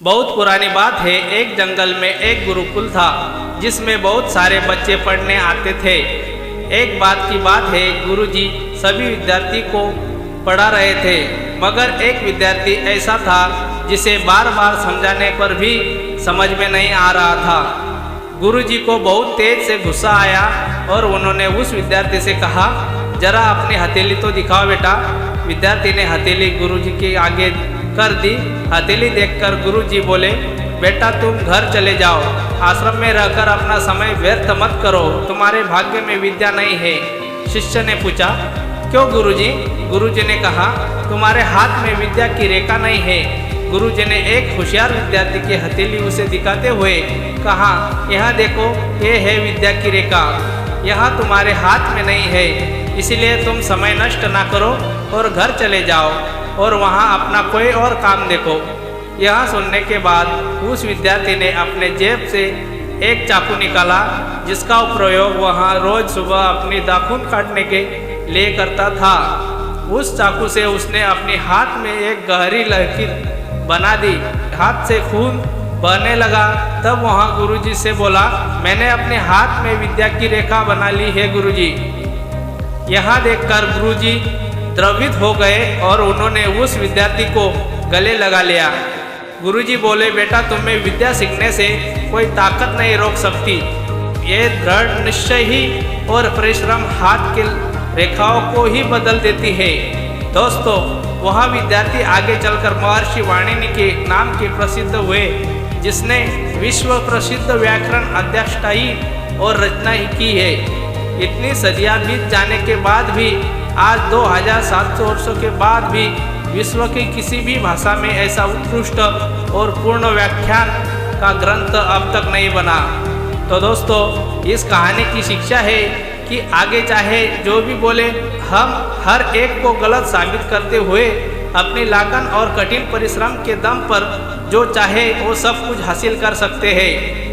बहुत पुरानी बात है। एक जंगल में एक गुरुकुल था जिसमें बहुत सारे बच्चे पढ़ने आते थे। एक बात की बात है, गुरुजी सभी विद्यार्थी को पढ़ा रहे थे, मगर एक विद्यार्थी ऐसा था जिसे बार बार समझाने पर भी समझ में नहीं आ रहा था। गुरुजी को बहुत तेज से गुस्सा आया और उन्होंने उस विद्यार्थी से कहा, जरा अपनी हथेली तो दिखाओ बेटा। विद्यार्थी ने हथेली गुरुजी के आगे कर दी। हथेली देखकर गुरुजी बोले, बेटा तुम घर चले जाओ, आश्रम में रहकर अपना समय व्यर्थ मत करो, तुम्हारे भाग्य में विद्या नहीं है। शिष्य ने पूछा, क्यों गुरुजी? गुरुजी ने कहा, तुम्हारे हाथ में विद्या की रेखा नहीं है। गुरुजी ने एक होशियार विद्यार्थी की हथेली उसे दिखाते हुए कहा, यह देखो, ये है विद्या की रेखा, यह तुम्हारे हाथ में नहीं है, इसलिए तुम समय नष्ट ना करो और घर चले जाओ और वहाँ अपना कोई और काम देखो। यह सुनने के बाद उस विद्यार्थी ने अपने जेब से एक चाकू निकाला, जिसका प्रयोग वहाँ रोज सुबह अपनी दाखून काटने के लिए करता था। उस चाकू से उसने अपने हाथ में एक गहरी लकीर बना दी। हाथ से खून बहने लगा। तब वहाँ गुरुजी से बोला, मैंने अपने हाथ में विद्या की रेखा बना ली है गुरुजी। यहाँ देखकर गुरुजी द्रवित हो गए और उन्होंने उस विद्यार्थी को गले लगा लिया। गुरुजी बोले, बेटा तुम्हें विद्या सीखने से कोई ताकत नहीं रोक सकती। ये दृढ़ निश्चय ही और परिश्रम हाथ की रेखाओं को ही बदल देती है। दोस्तों, वह विद्यार्थी आगे चलकर महर्षि वाणिनि के नाम के प्रसिद्ध हुए, जिसने विश्व प्रसिद्ध व्याकरण अध्याष्टायी और रचना ही की है। इतनी सदियां बीत जाने के बाद भी आज 2700 वर्षों के बाद भी विश्व की किसी भी भाषा में ऐसा उत्कृष्ट और पूर्ण व्याख्यान का ग्रंथ अब तक नहीं बना। तो दोस्तों, इस कहानी की शिक्षा है कि आगे चाहे जो भी बोले, हम हर एक को गलत साबित करते हुए अपनी लगन और कठिन परिश्रम के दम पर जो चाहे वो सब कुछ हासिल कर सकते हैं।